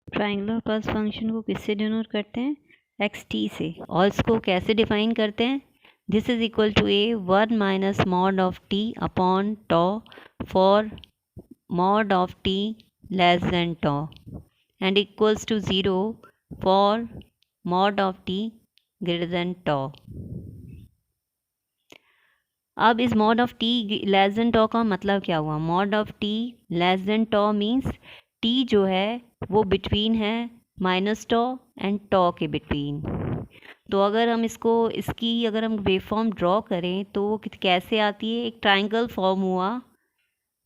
Triangular pulse function को किससे denote करते हैं? xt से। और इसको कैसे डिफाइन करते हैं? This is equal to a 1 minus mod of t upon tau for mod of t less than tau and equals to 0 for mod of t greater than tau. अब इस mod of t less than tau का मतलब क्या हुआ? Mod of t less than tau means t जो है वो between है माइनस टॉ एंड टॉ के बिटवीन। तो अगर हम इसकी अगर हम वेवफॉर्म ड्रॉ करें तो वो कैसे आती है? एक ट्राइंगल फॉर्म हुआ,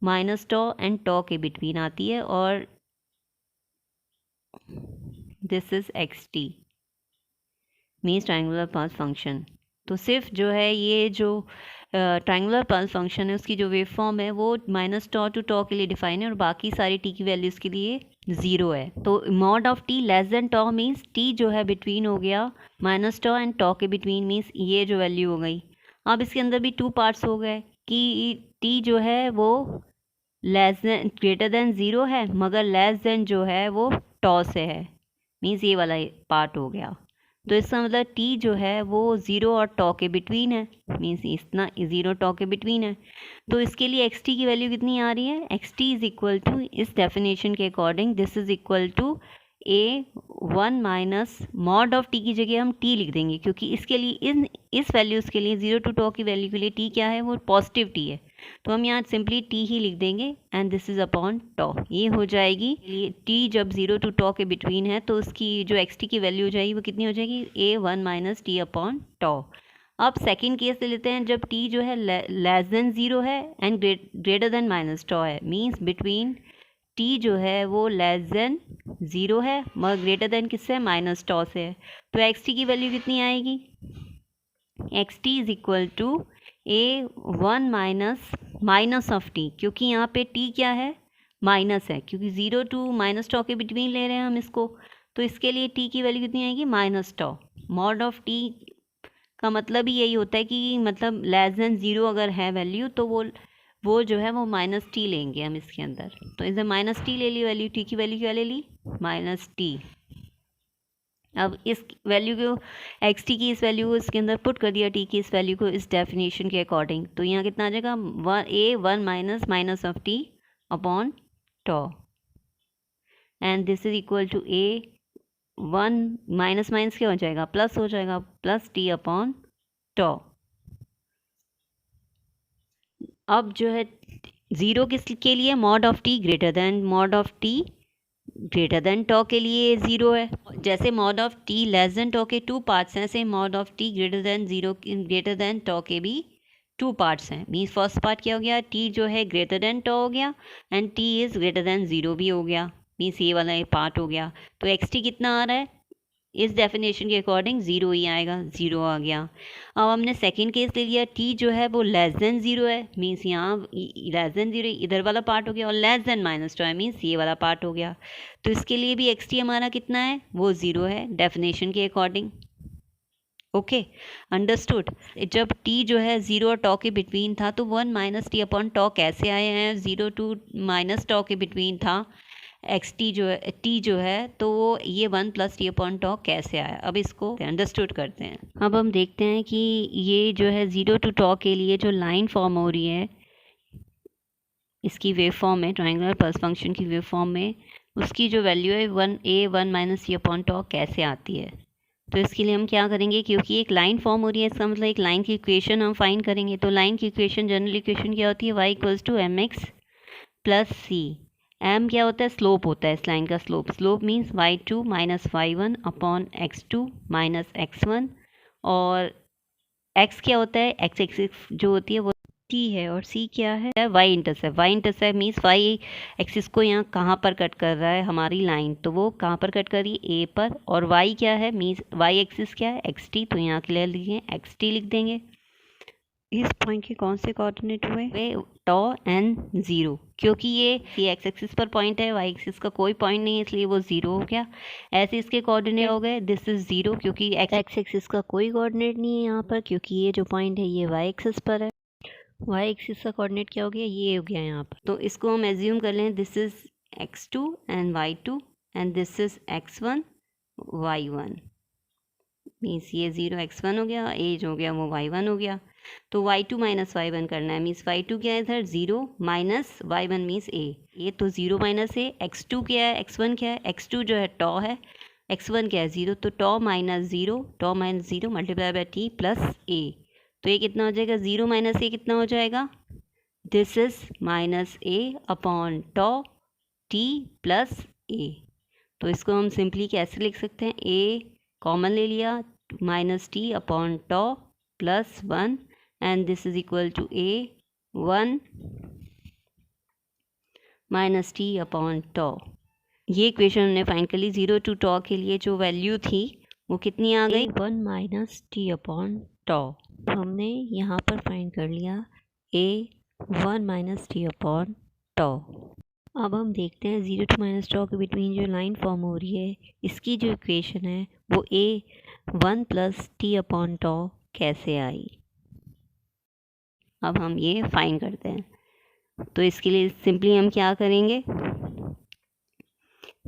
माइनस टॉ एंड टॉ के बिटवीन आती है, और this is x T means triangular pulse function. तो सिर्फ जो है ये जो ट्रायंगुलर पल्स फंक्शन है उसकी जो वेव फॉर्म है वो माइनस टॉ टू टॉ के लिए डिफाइन है और बाकी सारी टी की वैल्यूज़ के लिए 0 है। तो mod of t less than tau means t जो है बिटवीन हो गया माइनस टॉ एंड टॉ के बिटवीन मीन्स ये जो वैल्यू हो गई। अब इसके अंदर भी 2 पार्ट्स हो गए कि टी जो है वो लेस देन ग्रेटर देन 0 है मगर लेस देन जो है वो टॉ से है, मीन्स ये वाला पार्ट हो गया। तो इसका मतलब टी जो है वो 0 और टॉ के बिटवीन है, मीन्स इतना 0 टॉ के बिटवीन है। तो इसके लिए एक्स टी की वैल्यू कितनी आ रही है? X t is equal to, इस डेफिनेशन के according this is equal to a 1 minus mod of t की जगह हम टी लिख देंगे क्योंकि इसके लिए इस वैल्यूज़ के लिए 0 टू टॉ की वैल्यू के लिए टी क्या है? वो पॉजिटिव टी है। तो हम यहाँ सिंपली टी ही लिख देंगे and this is upon tau, ये हो जाएगी। ये टी जब 0 टू टॉ के बिटवीन है तो उसकी जो एक्स टी की वैल्यू हो जाएगी वो कितनी हो जाएगी? ए 1 माइनस टी अपॉन टॉ। अब सेकेंड केस ले लेते हैं जब टी जो है लेस देन 0 है एंड ग्रेटर देन माइनस टॉ है, मीन्स बिटवीन टी जो है वो लेस देन 0 है मगर ग्रेटर देन किससे? माइनस टॉ से है। तो एक्स टी की वैल्यू कितनी आएगी? X t is equal to a 1 minus of t, क्योंकि यहाँ पे टी क्या है? माइनस है, क्योंकि 0 टू माइनस टॉ के बिटवीन ले रहे हैं हम इसको। तो इसके लिए टी की वैल्यू कितनी आएगी? Minus tau. Mod of t का मतलब ही यही होता है कि मतलब लेस देन 0 अगर है वैल्यू तो वो जो है वो माइनस टी लेंगे हम इसके अंदर। तो इसे माइनस टी ले ली वैल्यू, टी की वैल्यू क्या ले ली? Minus T. अब इस वैल्यू को एक्स टी की इस वैल्यू को इसके अंदर पुट कर दिया टी की इस वैल्यू को इस डेफिनेशन के अकॉर्डिंग, तो यहाँ कितना आ जाएगा? A 1 minus minus of t upon tau and this is equal to a 1 minus minus क्या हो जाएगा? प्लस हो जाएगा, प्लस टी अपॉन टॉ। अब जो है 0 किसके लिए? Mod of t greater than mod of t greater than tau के लिए 0 है। जैसे mod of t less than tau के 2 पार्ट्स हैं, ऐसे mod of t greater than 0 greater than tau के भी 2 पार्ट्स हैं। मीन्स फर्स्ट पार्ट क्या हो गया? टी जो है ग्रेटर देन टॉ हो गया and T is greater than 0 भी हो गया, मीन्स ये वाला पार्ट हो गया। तो एक्स टी कितना आ रहा है? इस डेफिनेशन के अकॉर्डिंग 0 ही आएगा, 0 आ गया। अब हमने सेकंड केस ले लिया, टी जो है वो लेस देन 0 है, मीन्स यहाँ लेस देन 0 इधर वाला पार्ट हो गया, और लेस देन माइनस टू है मीन्स ये वाला पार्ट हो गया। तो इसके लिए भी एक्स टी हमारा कितना है? वो 0 है डेफिनेशन के अकॉर्डिंग। Okay, understood. जब टी जो है 0 और टॉ के बिटवीन था तो 1 माइनस टी अपॉन टॉ कैसे आए हैं? 0 टू माइनस टॉ के बिटवीन था एक्स टी जो है, टी जो है, तो वो ये 1 प्लस टी अपॉन टॉ कैसे आया? अब इसको अंडरस्टूड करते हैं। अब हम देखते हैं कि ये जो है 0 टू टॉ के लिए जो लाइन फॉर्म हो रही है इसकी वेव फॉर्म में, ट्रायंगुलर पल्स फंक्शन की वेव फॉर्म में, उसकी जो वैल्यू है 1 माइनस टी अपॉन टॉ कैसे आती है? तो इसके लिए हम क्या करेंगे, क्योंकि एक लाइन फॉर्म हो रही है इसका मतलब एक लाइन की इक्वेशन हम फाइंड करेंगे। तो लाइन की इक्वेशन, जनरल इक्वेशन क्या होती है? y equals to M x plus C. M क्या होता है? स्लोप होता है इस लाइन का। Slope means y2 minus y1 upon x2 minus x1, और x क्या होता है? x एक्सिस जो होती है वो t है, और c क्या है? y intercept means y axis को यहाँ कहाँ पर कट कर रहा है हमारी लाइन, तो वो कहाँ पर कट कर रही है? a पर। और y क्या है? मीन्स y एक्सिस क्या है? xt, तो यहाँ के लिए लिखें xt लिख देंगे। इस पॉइंट के कौन से कोऑर्डिनेट हुए? टॉ एंड 0, क्योंकि ये एक्स एक्सिस पर पॉइंट है, वाई एक्सिस का कोई पॉइंट नहीं है, इसलिए वो 0 हो गया। ऐसे इसके कोऑर्डिनेट हो गए, दिस इज 0 क्योंकि एक्स एक्सिस का कोई कोऑर्डिनेट नहीं है यहाँ पर, क्योंकि ये जो पॉइंट है ये वाई एक्सिस पर है। वाई एक्सिस का कोऑर्डिनेट क्या हो गया? ये हो गया यहाँ पर। तो इसको हम एज्यूम कर लें this is x2 and y2, and this is x1 y1 means ये 0 x1 हो गया, एज हो गया वो y1 हो गया। तो y2 माइनस y1 करना है, मीन्स y2 क्या है इधर 0 माइनस y1 मीन्स ए तो 0 माइनस ए। x2 क्या है, x1 क्या है, x2 जो है टॉ है, x1 क्या है 0, तो tau minus zero multiply by t plus a. तो ये कितना हो जाएगा, 0 माइनस ए कितना हो जाएगा, this is minus a upon tau t plus a. तो इसको हम सिंपली कैसे लिख सकते हैं, ए कॉमन ले लिया, minus t upon tau plus 1 and this is equal to a 1 minus t upon tau. ये इक्वेशन हमने फाइंड कर ली। 0 टू टॉ के लिए जो वैल्यू थी वो कितनी आ गई, 1 माइनस टी अपॉन टॉ। हमने यहाँ पर फाइंड कर लिया ए 1 माइनस टी अपॉन टॉ। अब हम देखते हैं 0 टू माइनस टॉ के बिटवीन जो लाइन फॉर्म हो रही है, इसकी जो इक्वेशन है वो ए 1 प्लस टी अपॉन टॉ कैसे आई। अब हम ये फाइंड करते हैं। तो इसके लिए सिंपली हम क्या करेंगे,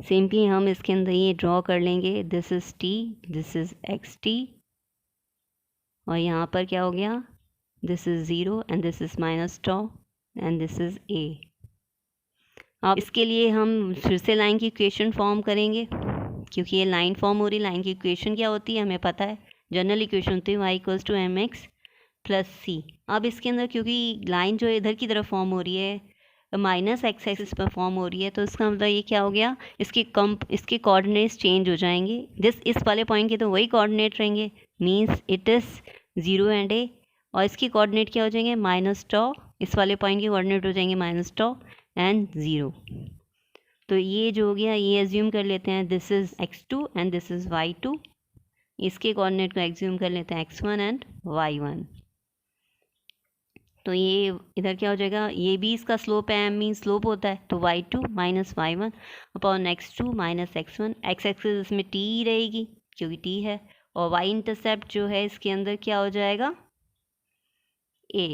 सिंपली हम इसके अंदर ये ड्रॉ कर लेंगे, this is T, this is X T, और यहाँ पर क्या हो गया, this is 0 and this is minus tau and this is A. अब इसके लिए हम फिर से लाइन की इक्वेशन फॉर्म करेंगे, क्योंकि ये लाइन फॉर्म हो रही है। लाइन की इक्वेशन क्या होती है हमें पता है, जनरल इक्वेशन होती है y equals to M x plus c. अब इसके अंदर क्योंकि लाइन जो इधर की तरफ फॉर्म हो रही है, माइनस एक्स एक्सिस पर फॉर्म हो रही है, तो इसका मतलब ये क्या हो गया, इसके कोऑर्डिनेट्स चेंज हो जाएंगे। इस वाले पॉइंट के तो वही कोऑर्डिनेट रहेंगे, मींस इट इज़ 0 एंड ए, और इसके कोऑर्डिनेट क्या हो जाएंगे, माइनस टॉ। इस वाले पॉइंट के कोऑर्डिनेट हो जाएंगे माइनस टॉ एंड 0। तो ये जो हो गया, ये एज्यूम कर लेते हैं this is x2 and this is y2। इसके कोऑर्डिनेट को एज्यूम कर लेते हैं x1 एंड y1। तो ये इधर क्या हो जाएगा, ये भी इसका स्लोप है, m मीन स्लोप होता है, तो y2 minus y1 upon x2 minus x1। x axis इसमें t ही रहेगी क्योंकि t है, और y इंटरसेप्ट जो है इसके अंदर क्या हो जाएगा, a,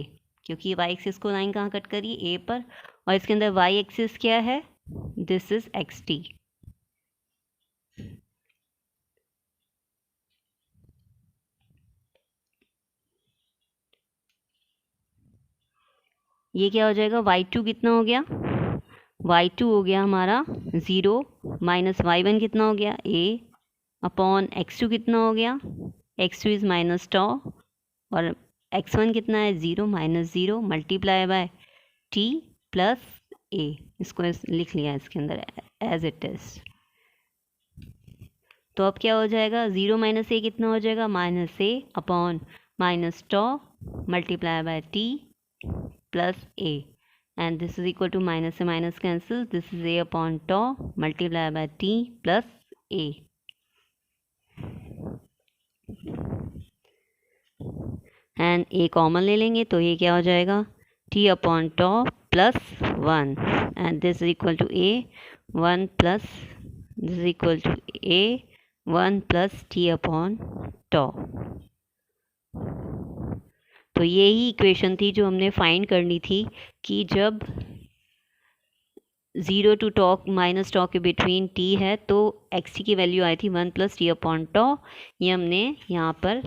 क्योंकि y एक्सिस को लाइन कहाँ कट करी, a पर, और इसके अंदर y एक्सिस क्या है, दिस इज xt। ये क्या हो जाएगा, y2 कितना हो गया, y2 हो गया हमारा 0 माइनस y1 कितना हो गया a अपॉन x2 कितना हो गया, x2 इज़ माइनस टॉ, और x1 कितना है 0 minus 0 multiply by t plus a। इसको लिख लिया इसके अंदर एज इट इज़। तो अब क्या हो जाएगा, 0 माइनस ए कितना हो जाएगा, minus a upon minus tau multiply by t plus a, and this is equal to minus से minus cancel, this is a upon tau multiply by t plus a. And a common ले लेंगे तो ये क्या हो जाएगा, t upon tau plus 1 and this is equal to a 1 plus this is equal to a 1 plus t upon tau. तो यही equation थी जो हमने फाइंड करनी थी कि जब 0 टू टॉ माइनस टॉ के बिटवीन टी है तो एक्स टी की वैल्यू आई थी 1 प्लस टी अपॉन टॉ। ये हमने यहाँ पर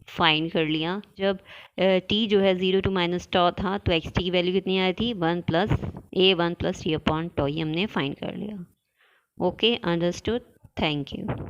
फाइंड कर लिया। जब टी जो है 0 टू माइनस टॉ था तो एक्स टी की वैल्यू कितनी आई थी 1 प्लस टी अपॉन टॉ। ये हमने फाइंड कर लिया। Okay, understood, thank you.